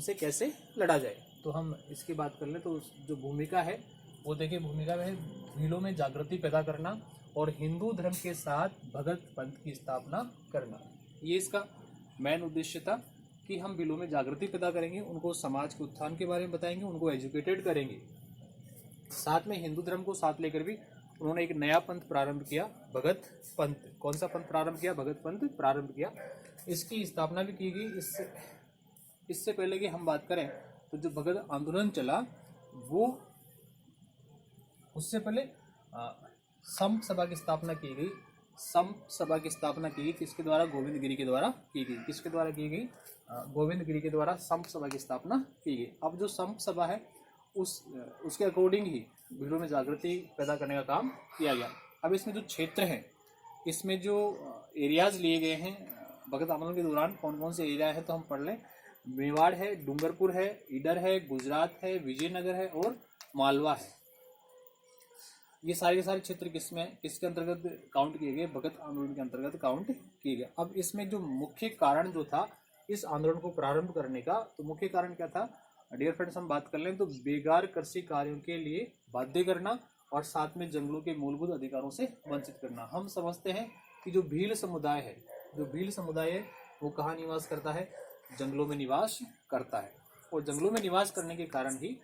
से कैसे लड़ा जाए। तो हम इसकी बात कर लें तो जो भूमिका है वो देखिए, भूमिका में भीलों में जागृति पैदा करना और हिंदू धर्म के साथ भगत पंथ की स्थापना करना। ये इसका मेन उद्देश्य था कि हम भीलों में जागृति पैदा करेंगे, उनको समाज के उत्थान के बारे में बताएंगे, उनको एजुकेटेड करेंगे। साथ में हिंदू धर्म को साथ लेकर भी उन्होंने एक नया पंथ प्रारंभ किया, भगत पंथ। कौन सा पंथ प्रारंभ किया? भगत पंथ प्रारंभ किया। इसकी स्थापना भी की गई। इससे पहले की हम बात करें तो जो भगत आंदोलन चला वो, उससे पहले संप सभा की स्थापना की गई। संप सभा की स्थापना की गई किसके द्वारा? गोविंद गिरी के द्वारा की गई। किसके द्वारा की गई? गोविंद गिरी के द्वारा संप सभा की स्थापना की गई। अब जो संप सभा है उसके अकॉर्डिंग ही भीलों में जागृति पैदा करने का काम किया गया। अब इसमें जो क्षेत्र हैं, इसमें जो एरियाज लिए गए हैं भगत आंदोलन के दौरान, कौन कौन से एरिया है तो हम पढ़ लें। मेवाड़ है, डूंगरपुर है, ईडर है, गुजरात है, विजयनगर है और मालवा है। ये सारे के सारे क्षेत्र किसके अंतर्गत काउंट किए गए? भगत आंदोलन के अंतर्गत काउंट किए गए। अब इसमें जो मुख्य कारण जो था इस आंदोलन को प्रारंभ करने का, तो मुख्य कारण क्या था डियर फ्रेंड्स? हम बात कर लें तो बेकार कृषि कार्यों के लिए बाध्य करना और साथ में जंगलों के मूलभूत अधिकारों से वंचित करना। हम समझते हैं कि जो भील समुदाय है वो कहाँ निवास करता है? जंगलों में निवास करता है। और जंगलों में निवास करने के कारण ही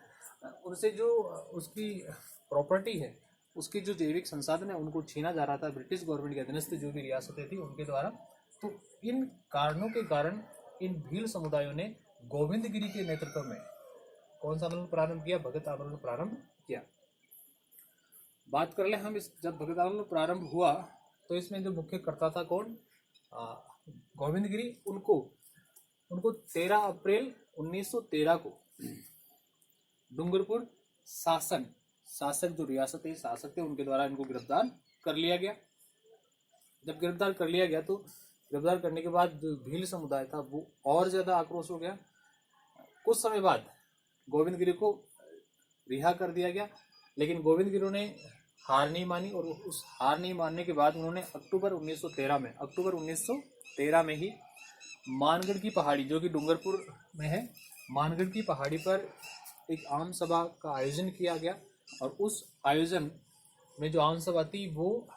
उनसे जो उसकी प्रॉपर्टी है, उसकी जो जैविक संसाधन है, उनको छीना जा रहा था ब्रिटिश गवर्नमेंट के अधीनस्थ जो भी रियासतें थी उनके द्वारा। तो इन कारणों के कारण इन भील समुदायों ने गोविंद गिरी के नेतृत्व में कौन सा आंदोलन प्रारंभ किया? भगत आंदोलन प्रारंभ किया। बात कर ले हम जब भगत आंदोलन प्रारंभ हुआ तो इसमें जो मुख्य कर्ता था कौन? गोविंद गिरी। उनको 13 अप्रैल 1913 को डूंगरपुर शासक जो रियासत है, शासक थे, उनके द्वारा इनको गिरफ्तार कर लिया गया। जब गिरफ्तार कर लिया गया तो गिरफ्तार करने के बाद जो भील समुदाय था वो और ज्यादा आक्रोश हो गया। कुछ समय बाद गोविंद गिरी को रिहा कर दिया गया, लेकिन गोविंद गिरी ने हार नहीं मानी और उस हार नहीं मानने के बाद उन्होंने अक्टूबर 1913 में ही मानगढ़ की पहाड़ी, जो कि डूंगरपुर में है, मानगढ़ की पहाड़ी पर एक आम सभा का आयोजन किया गया। और उस आयोजन में जो आम सभा थी वो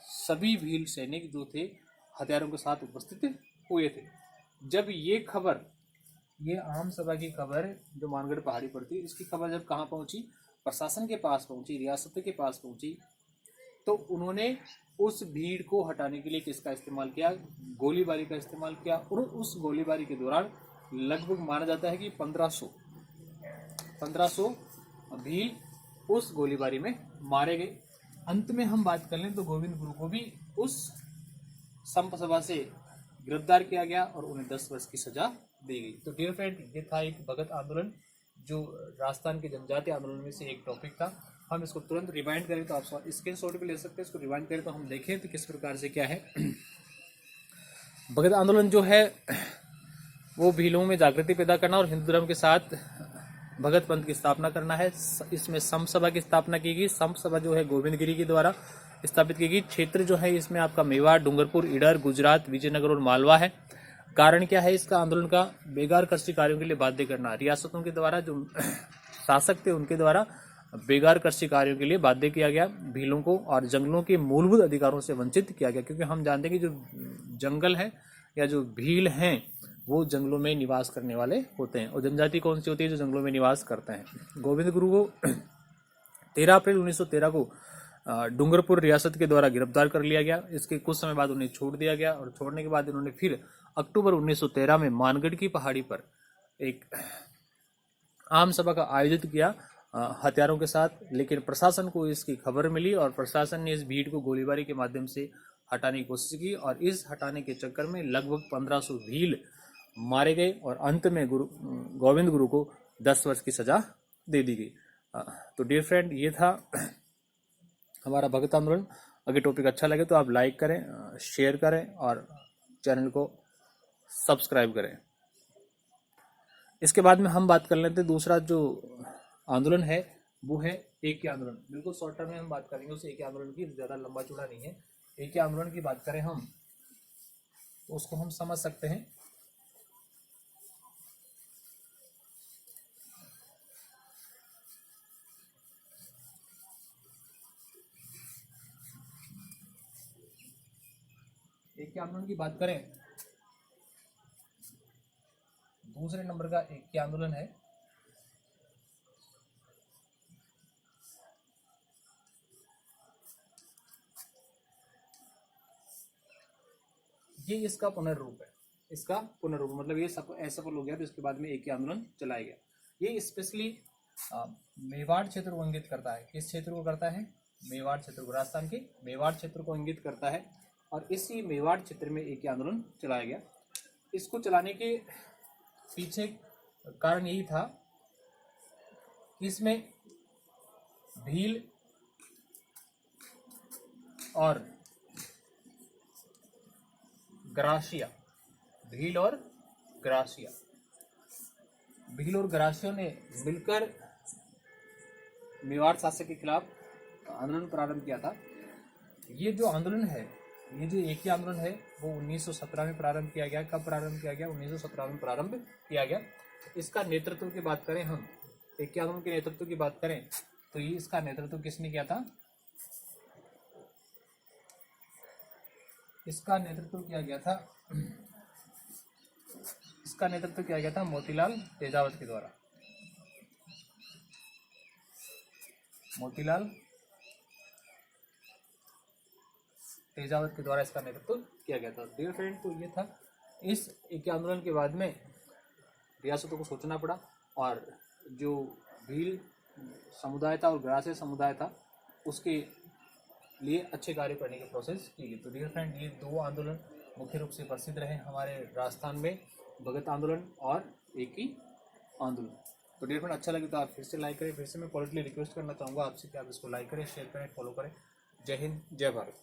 सभी भील सैनिक जो थे हथियारों के साथ उपस्थित हुए थे। जब ये आम सभा की खबर जो मानगढ़ पहाड़ी पर थी, इसकी खबर जब कहाँ पहुंची? प्रशासन के पास पहुंची, रियासत के पास पहुंची, तो उन्होंने उस भीड़ को हटाने के लिए किसका इस्तेमाल किया? गोलीबारी का इस्तेमाल किया। और उस गोलीबारी के दौरान लगभग माना जाता है कि 1500 भील उस गोलीबारी में मारे गए। अंत में हम बात कर लें तो गोविंद गुरु को भी उस संप सभा से गिरफ्तार किया गया और उन्हें 10 वर्ष की सजा दी गई। तो डियर फ्रेंड, ये था एक भगत आंदोलन जो राजस्थान के जनजातीय आंदोलन में से एक टॉपिक था। हम इसको तुरंत रिवाइंड करें तो आप स्क्रीनशॉट भी ले सकते हैं। इसको रिवाइंड करें तो हम देखें तो किस प्रकार से क्या है। भगत आंदोलन जो है वो भीलों में जागृति पैदा करना और हिंदू धर्म के साथ भगत पंथ की स्थापना करना है। इसमें संप सभा की स्थापना की गई। संप सभा जो है गोविंद गिरी के द्वारा स्थापित की गई। क्षेत्र जो है इसमें आपका मेवाड़, डूंगरपुर, ईडर, गुजरात, विजयनगर और मालवा है। कारण क्या है इसका आंदोलन का? बेकार कृषि कार्यों के लिए बाध्य करना। रियासतों के द्वारा जो शासक थे उनके द्वारा बेकार कृषि कार्यों के लिए बाध्य किया गया भीलों को और जंगलों के मूलभूत अधिकारों से वंचित किया गया। क्योंकि हम जानते हैं कि जो जंगल है या जो भील हैं वो जंगलों में निवास करने वाले होते हैं। और जनजाति कौन सी होती है? जो जंगलों में निवास करते हैं। गोविंद गुरु को 13 अप्रैल 1913 को डूंगरपुर रियासत के द्वारा गिरफ्तार कर लिया गया। इसके कुछ समय बाद उन्हें छोड़ दिया गया और छोड़ने के बाद उन्होंने फिर अक्टूबर 1913 में मानगढ़ की पहाड़ी पर एक आम सभा का आयोजित किया हथियारों के साथ। लेकिन प्रशासन को इसकी खबर मिली और प्रशासन ने इस भीड़ को गोलीबारी के माध्यम से हटाने की कोशिश की और इस हटाने के चक्कर में लगभग 1500 भील मारे गए और अंत में गोविंद गुरु को 10 वर्ष की सजा दे दी गई। तो डियर फ्रेंड, ये था हमारा भगत आंदोलन। अगर टॉपिक अच्छा लगे तो आप लाइक करें, शेयर करें और चैनल को सब्सक्राइब करें। इसके बाद में हम बात कर लेते हैं दूसरा जो आंदोलन है वो है एक आंदोलन। बिल्कुल शॉर्ट टर्म में हम बात करेंगे उस एक आंदोलन की, ज़्यादा लंबा चौड़ा नहीं है। एक आंदोलन की बात करें हम तो उसको हम समझ सकते हैं एक के आंदोलन की बात करें, दूसरे नंबर का एक के आंदोलन है ये इसका पुनर्रूप है। इसका पुनर्रूप मतलब ये सब असफल हो गया तो इसके बाद में एक ही आंदोलन चलाया गया। ये स्पेशली मेवाड़ क्षेत्र को इंगित करता है। किस क्षेत्र को करता है? मेवाड़ क्षेत्र को, राजस्थान के मेवाड़ क्षेत्र को इंगित करता है। और इसी मेवाड़ क्षेत्र में एक ही आंदोलन चलाया गया। इसको चलाने के पीछे कारण यही था कि इसमें भील और ग्रासिया, भील और ग्रासियों ने मिलकर मेवाड़ शासक के खिलाफ आंदोलन प्रारंभ किया था। ये जो आंदोलन है, ये जो एक ही आंदोलन है वो 1917 में प्रारंभ किया गया। कब प्रारंभ किया गया? 1917 में प्रारंभ किया गया। इसका नेतृत्व की बात करें हम, एक ही आंदोलन के नेतृत्व की बात करें तो ये इसका नेतृत्व किसने किया था? इसका नेतृत्व किया गया था मोतीलाल तेजावत के द्वारा। मोतीलाल तेजावत के द्वारा इसका नेतृत्व किया गया था। डियर फ्रेंड, तो ये था। इस एक आंदोलन के बाद में रियासतों को सोचना पड़ा और जो भील समुदाय था और ग्रासीय समुदाय था उसके लिए अच्छे कार्य करने की प्रोसेस की गई। तो डियर फ्रेंड, ये दो आंदोलन मुख्य रूप से प्रसिद्ध रहे हमारे राजस्थान में, भगत आंदोलन और एक ही आंदोलन। तो डियर फ्रेंड, अच्छा लगे तो आप फिर से लाइक करें। फिर से मैं पॉलिटिकली रिक्वेस्ट करना चाहूँगा आपसे कि आप इसको लाइक करें, शेयर करें, फॉलो करें। जय हिंद, जय भारत।